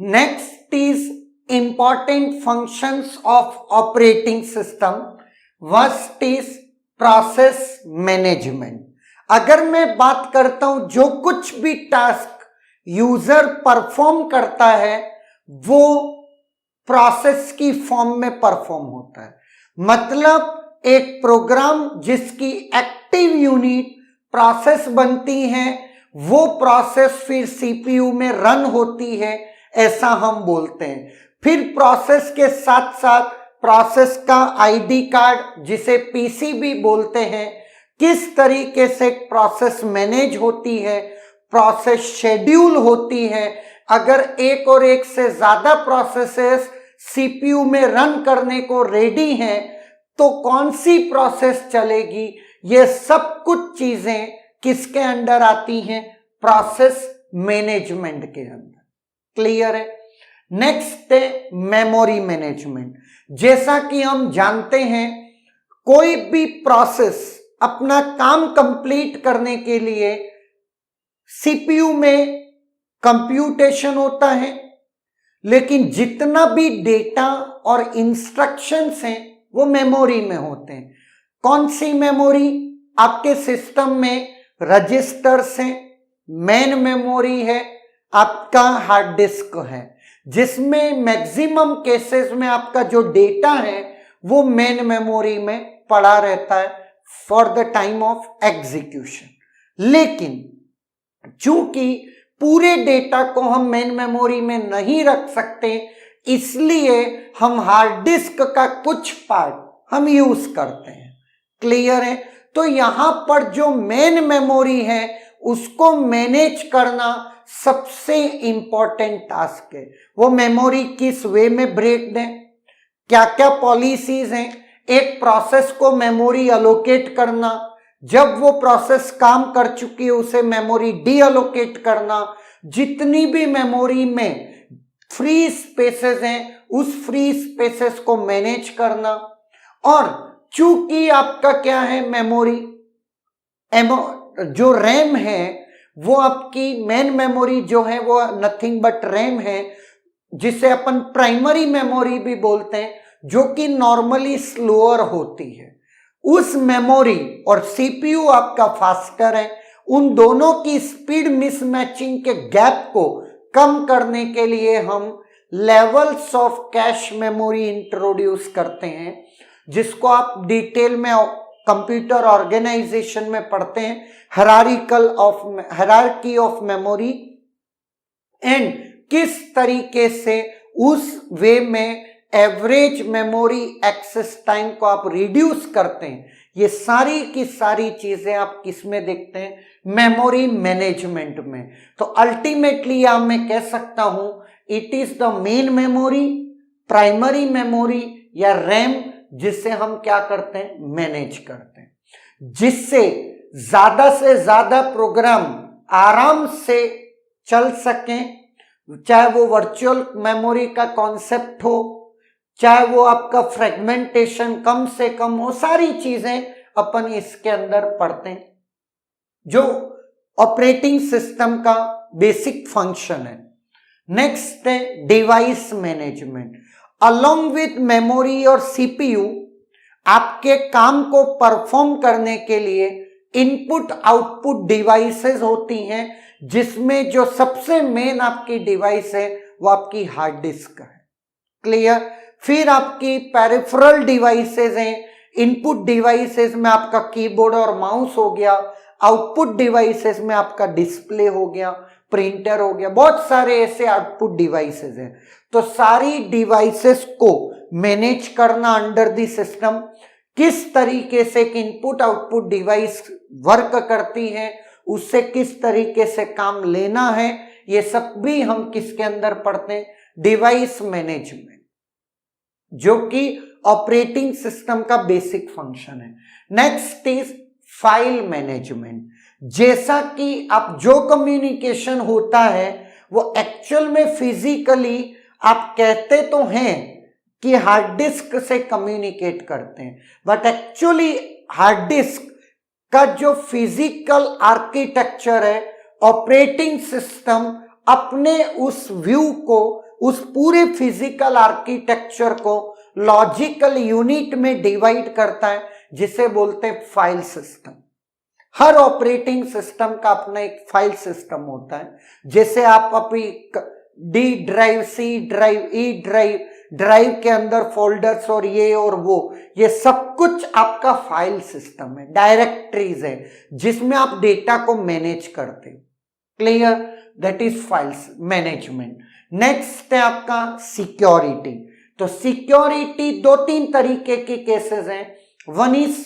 Next is important functions of operating system. First is process management. अगर मैं बात करता हूं जो कुछ भी टास्क यूजर परफॉर्म करता है वो प्रोसेस की फॉर्म में परफॉर्म होता है। मतलब एक प्रोग्राम जिसकी एक्टिव यूनिट प्रोसेस बनती है वो प्रोसेस फिर सीपीयू में रन होती है, ऐसा हम बोलते हैं। फिर प्रोसेस के साथ साथ प्रोसेस का आईडी कार्ड जिसे पीसी भी बोलते हैं, किस तरीके से प्रोसेस मैनेज होती है, प्रोसेस शेड्यूल होती है। अगर एक और एक से ज्यादा प्रोसेसेस सीपीयू में रन करने को रेडी हैं तो कौन सी प्रोसेस चलेगी, ये सब कुछ चीजें किसके अंडर आती हैं, प्रोसेस मैनेजमेंट के अंदर। क्लियर है। नेक्स्ट है मेमोरी मैनेजमेंट। जैसा कि हम जानते हैं कोई भी प्रोसेस अपना काम कंप्लीट करने के लिए सीपीयू में कंप्यूटेशन होता है, लेकिन जितना भी डेटा और इंस्ट्रक्शंस हैं वो मेमोरी में होते हैं। कौन सी मेमोरी? आपके सिस्टम में रजिस्टर्स हैं, मेन मेमोरी है, आपका हार्ड डिस्क है, जिसमें मैक्सिमम केसेस में आपका जो डेटा है वो मेन मेमोरी में पड़ा रहता है for the time of execution. लेकिन चूंकि पूरे डेटा को हम मेन मेमोरी में नहीं रख सकते, इसलिए हम हार्ड डिस्क का कुछ पार्ट हम यूज करते हैं। क्लियर है। तो यहां पर जो मेन मेमोरी है उसको मैनेज करना सबसे इंपॉर्टेंट टास्क है। वो मेमोरी किस वे में ब्रेक दें, क्या क्या पॉलिसीज हैं, एक प्रोसेस को मेमोरी अलोकेट करना, जब वो प्रोसेस काम कर चुकी है उसे मेमोरी डी अलोकेट करना, जितनी भी मेमोरी में फ्री स्पेसेस हैं उस फ्री स्पेसेस को मैनेज करना। और चूंकि आपका क्या है, मेमोरी जो रैम है वो आपकी मेन मेमोरी जो है वो नथिंग बट रैम है, जिसे अपन प्राइमरी मेमोरी भी बोलते हैं, जो कि नॉर्मली स्लोअर होती है। उस मेमोरी और सीपीयू आपका फास्टर है, उन दोनों की स्पीड मिसमैचिंग के गैप को कम करने के लिए हम levels of cache memory introduce करते हैं, जिसको आप डिटेल में कंप्यूटर ऑर्गेनाइजेशन में पढ़ते हैं, हायरार्की ऑफ मेमोरी, एंड किस तरीके से उस वे में एवरेज मेमोरी एक्सेस टाइम को आप रिड्यूस करते हैं। ये सारी की सारी चीजें आप किस में देखते हैं, मेमोरी मैनेजमेंट में। तो अल्टीमेटली आप मैं कह सकता हूं it is the main memory, primary memory या रैम, जिससे हम क्या करते हैं, मैनेज करते हैं, जिससे ज्यादा से ज्यादा प्रोग्राम आराम से चल सकें। चाहे वो वर्चुअल मेमोरी का कॉन्सेप्ट हो, चाहे वो आपका फ्रेगमेंटेशन कम से कम हो, सारी चीजें अपन इसके अंदर पढ़ते हैं, जो ऑपरेटिंग सिस्टम का बेसिक फंक्शन है। नेक्स्ट है device management. Along with memory और सीपीयू आपके काम को परफॉर्म करने के लिए इनपुट आउटपुट डिवाइसेस होती हैं, जिसमें जो सबसे मेन आपकी डिवाइस है वो आपकी हार्ड डिस्क है। क्लियर। फिर आपकी पेरिफेरल डिवाइसेस हैं। इनपुट डिवाइसेस में आपका कीबोर्ड और माउस हो गया, आउटपुट डिवाइसेस में आपका डिस्प्ले हो गया, प्रिंटर हो गया, बहुत सारे ऐसे आउटपुट डिवाइसेस हैं। तो सारी डिवाइसेस को मैनेज करना अंडर द सिस्टम, किस तरीके से इनपुट आउटपुट डिवाइस वर्क करती है, उससे किस तरीके से काम लेना है, ये सब भी हम किसके अंदर पढ़ते हैं, डिवाइस मैनेजमेंट, जो कि ऑपरेटिंग सिस्टम का बेसिक फंक्शन है। Next is file management. जैसा कि आप जो कम्युनिकेशन होता है वो एक्चुअल में फिजिकली आप कहते तो हैं कि हार्ड डिस्क से कम्युनिकेट करते हैं, बट एक्चुअली हार्ड डिस्क का जो फिजिकल आर्किटेक्चर है, ऑपरेटिंग सिस्टम अपने उस व्यू को उस पूरे फिजिकल आर्किटेक्चर को लॉजिकल यूनिट में डिवाइड करता है, जिसे बोलते हैं फाइल सिस्टम। हर ऑपरेटिंग सिस्टम का अपना एक फाइल सिस्टम होता है। जैसे आप अपनी D drive, C drive, E drive, drive के अंदर फोल्डर्स और ये और वो, ये सब कुछ आपका फाइल सिस्टम है, डायरेक्टरीज है, जिसमें आप डेटा को मैनेज करते हैं। Clear? That is files management. Next है आपका सिक्योरिटी। तो सिक्योरिटी दो तीन तरीके के केसेस हैं। वन इज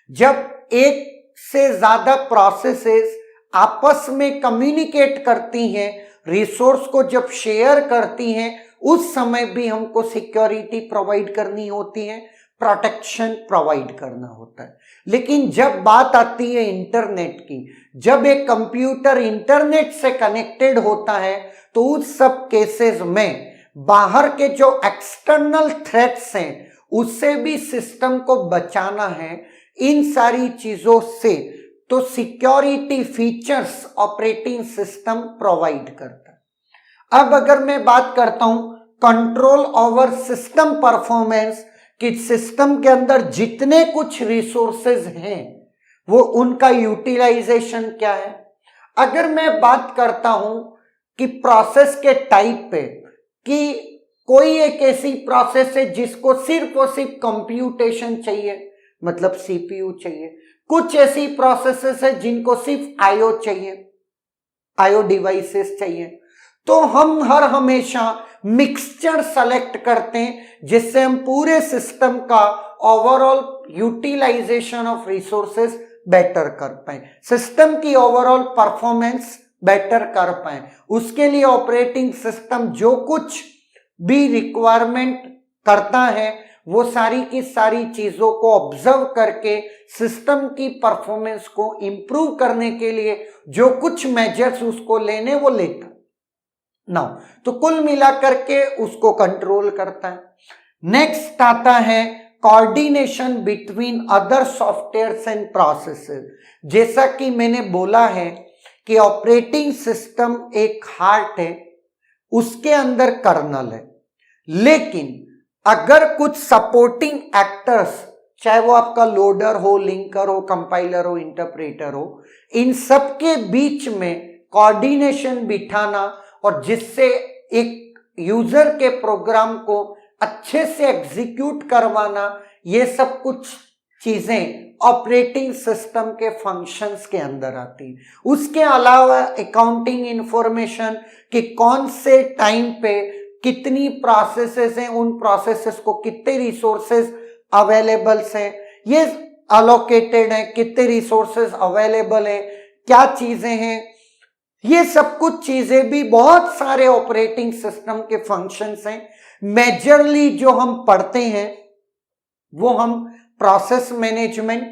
जब एक से ज्यादा प्रोसेसेस आपस में कम्युनिकेट करती हैं, रिसोर्स को जब शेयर करती हैं, उस समय भी हमको सिक्योरिटी प्रोवाइड करनी होती है, प्रोटेक्शन प्रोवाइड करना होता है। लेकिन जब बात आती है इंटरनेट की, जब एक कंप्यूटर इंटरनेट से कनेक्टेड होता है, तो उस सब केसेस में बाहर के जो एक्सटर्नल थ्रेट्स हैं उससे भी सिस्टम को बचाना है, इन सारी चीजों से तो security features operating system provide करता है। अब अगर मैं बात करता हूं कंट्रोल ओवर सिस्टम परफॉर्मेंस, कि सिस्टम के अंदर जितने कुछ रिसोर्सेज हैं वो उनका यूटिलाइजेशन क्या है। अगर मैं बात करता हूं कि प्रोसेस के टाइप पे, कि कोई एक ऐसी प्रोसेस है जिसको सिर्फ और सिर्फ कंप्यूटेशन चाहिए, मतलब सीपीयू चाहिए, कुछ ऐसी प्रोसेसेस है जिनको सिर्फ आईओ चाहिए, आईओ डिवाइसेस चाहिए, तो हम हर हमेशा मिक्सचर सेलेक्ट करते हैं, जिससे हम पूरे सिस्टम का overall utilization of resources better कर पाए, सिस्टम की ओवरऑल परफॉर्मेंस बेटर कर पाए। उसके लिए ऑपरेटिंग सिस्टम जो कुछ भी रिक्वायरमेंट करता है, वो सारी की सारी चीजों को ऑब्जर्व करके सिस्टम की परफॉर्मेंस को इंप्रूव करने के लिए जो कुछ मेजर्स उसको लेने वो लेता ना, तो कुल मिलाकर के उसको कंट्रोल करता है। नेक्स्ट आता है coordination between other softwares and processes. जैसा कि मैंने बोला है कि ऑपरेटिंग सिस्टम एक हार्ट है, उसके अंदर कर्नल है, लेकिन अगर कुछ सपोर्टिंग एक्टर्स, चाहे वो आपका लोडर हो, लिंकर हो, कंपाइलर हो, इंटरप्रेटर हो, इन सब के बीच में कोऑर्डिनेशन बिठाना और जिससे एक यूजर के प्रोग्राम को अच्छे से एग्जीक्यूट करवाना, ये सब कुछ चीजें ऑपरेटिंग सिस्टम के फंक्शंस के अंदर आती है। उसके अलावा अकाउंटिंग इंफॉर्मेशन कि कौन से टाइम पे कितनी प्रोसेसेस हैं, उन प्रोसेसेस को कितने रिसोर्सेज अवेलेबल्स हैं, ये अलोकेटेड है, कितने रिसोर्सेज अवेलेबल है, क्या चीजें हैं, ये सब कुछ चीजें भी बहुत सारे ऑपरेटिंग सिस्टम के फंक्शंस हैं। मेजरली जो हम पढ़ते हैं वो हम प्रोसेस मैनेजमेंट,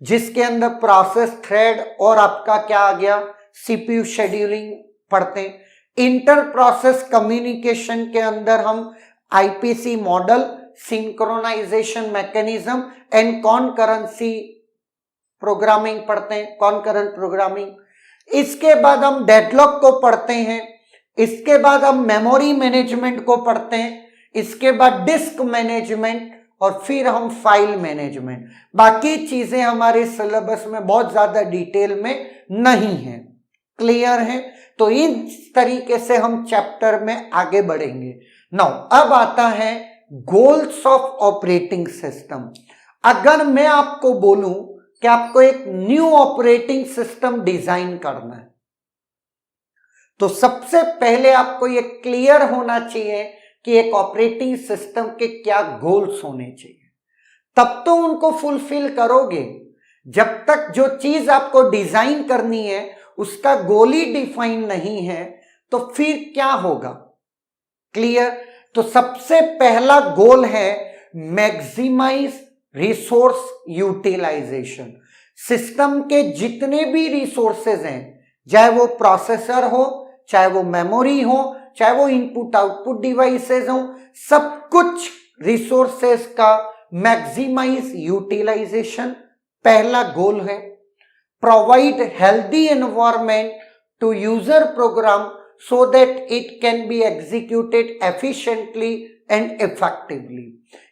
जिसके अंदर प्रोसेस थ्रेड और आपका क्या आ गया सीपीयू शेड्यूलिंग पढ़ते हैं। इंटर प्रोसेस कम्युनिकेशन के अंदर हम IPC model, synchronization mechanism and concurrency programming पढ़ते हैं, कॉनकरेंट प्रोग्रामिंग। इसके बाद हम डेडलॉक को पढ़ते हैं, इसके बाद हम मेमोरी मैनेजमेंट को पढ़ते हैं, इसके बाद डिस्क मैनेजमेंट और फिर हम फाइल मैनेजमेंट। बाकी चीजें हमारे सिलेबस में बहुत ज्यादा डिटेल में नहीं है। क्लियर है? तो इस तरीके से हम चैप्टर में आगे बढ़ेंगे। नाउ अब आता है गोल्स ऑफ ऑपरेटिंग सिस्टम। अगर मैं आपको बोलूं कि आपको एक न्यू ऑपरेटिंग सिस्टम डिजाइन करना है, तो सबसे पहले आपको ये क्लियर होना चाहिए कि एक ऑपरेटिंग सिस्टम के क्या गोल्स होने चाहिए, तब तो उनको फुलफिल करोगे। जब तक जो चीज आपको डिजाइन करनी है उसका गोल ही डिफाइन नहीं है तो फिर क्या होगा। क्लियर? तो सबसे पहला गोल है मैक्सिमाइज रिसोर्स यूटिलाइजेशन। सिस्टम के जितने भी रिसोर्सेज हैं, चाहे वो प्रोसेसर हो, चाहे वो मेमोरी हो, चाहे वो इनपुट आउटपुट डिवाइसेस हो, सब कुछ रिसोर्सेज का मैक्सिमाइज यूटिलाइजेशन पहला गोल है। Provide healthy environment to user program so that it can be executed efficiently and effectively.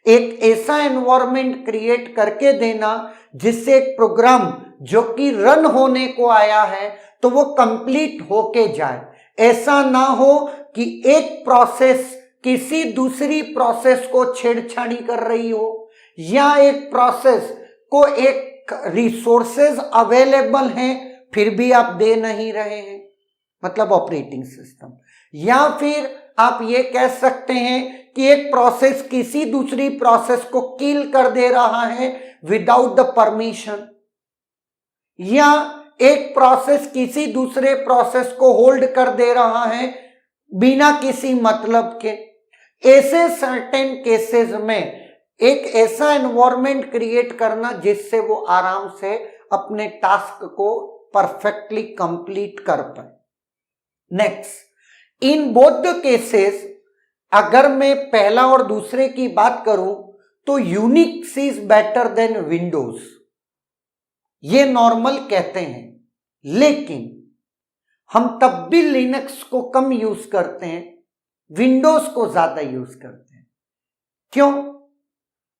एक ऐसा एनवायरमेंट क्रिएट करके देना जिससे एक प्रोग्राम जो कि रन होने को आया है तो वो कंप्लीट होके जाए। ऐसा ना हो कि एक प्रोसेस किसी दूसरी प्रोसेस को छेड़छाड़ी कर रही हो, या एक प्रोसेस को एक रिसोर्सेज अवेलेबल हैं फिर भी आप दे नहीं रहे हैं, मतलब ऑपरेटिंग सिस्टम। या फिर आप ये कह सकते हैं कि एक प्रोसेस किसी दूसरी प्रोसेस को किल कर दे रहा है विदाउट द परमिशन, या एक प्रोसेस किसी दूसरे प्रोसेस को होल्ड कर दे रहा है बिना किसी मतलब के। ऐसे सर्टेन केसेस में एक ऐसा एनवायरमेंट क्रिएट करना जिससे वो आराम से अपने टास्क को परफेक्टली कंप्लीट कर पाए। Next, in both the cases अगर मैं पहला और दूसरे की बात करूं तो Unix is better than Windows, ये नॉर्मल कहते हैं, लेकिन हम तब भी लिनक्स को कम यूज करते हैं, विंडोज को ज्यादा यूज करते हैं। क्यों?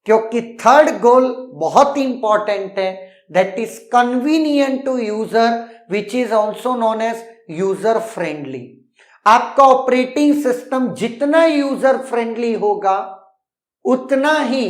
क्योंकि थर्ड गोल बहुत इंपॉर्टेंट है, that is convenient to user which is also known as user friendly. आपका ऑपरेटिंग सिस्टम जितना यूजर फ्रेंडली होगा उतना ही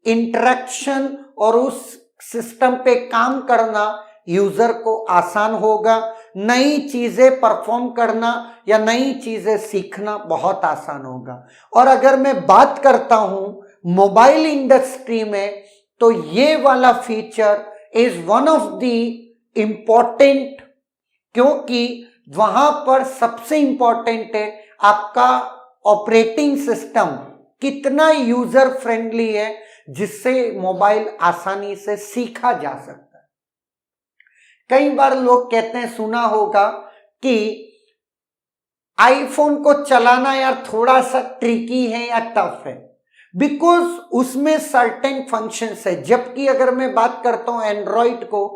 इंटरेक्शन और उस सिस्टम पे काम करना यूजर को आसान होगा, नई चीजें परफॉर्म करना या नई चीजें सीखना बहुत आसान होगा। और अगर मैं बात करता हूं मोबाइल इंडस्ट्री में तो ये वाला feature is one of the important, क्योंकि वहां पर सबसे इंपॉर्टेंट है आपका ऑपरेटिंग सिस्टम कितना यूजर फ्रेंडली है जिससे मोबाइल आसानी से सीखा जा सकता है। कई बार लोग कहते हैं, सुना होगा कि आईफोन को चलाना यार थोड़ा सा ट्रिकी है या टफ है, बिकॉज उसमें सर्टेन फंक्शंस है। जबकि अगर मैं बात करता हूं एंड्रॉइड को,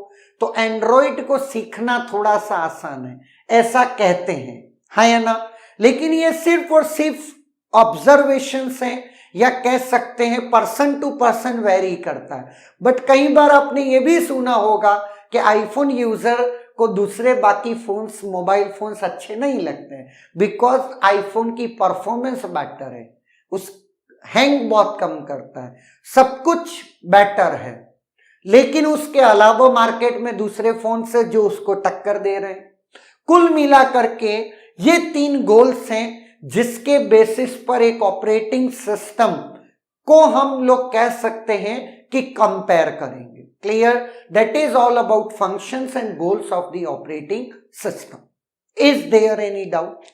तो एंड्रॉइड को सीखना थोड़ा सा आसान है, ऐसा कहते हैं, है या ना। लेकिन ये सिर्फ और सिर्फ ऑब्जर्वेशंस हैं, या कह सकते हैं पर्सन टू पर्सन वेरी करता है। बट कई बार आपने ये भी सुना होगा कि आईफोन यूजर को दूसरे बाकी फोन्स, मोबाइल फोन्स अच्छे नहीं लगते हैं, बिकॉज आईफोन की परफॉर्मेंस बेटर है, उस हैंग बहुत कम करता है, सब कुछ बेटर है, लेकिन उसके अलावा मार्केट में दूसरे फोन से जो उसको टक्कर दे रहे हैं। कुल मिला करके ये 3 गोल्स हैं जिसके बेसिस पर एक ऑपरेटिंग सिस्टम को हम लोग कह सकते हैं कि कंपेयर करेंगे। Clear? That is all about functions and goals of the operating system. Is there any doubt?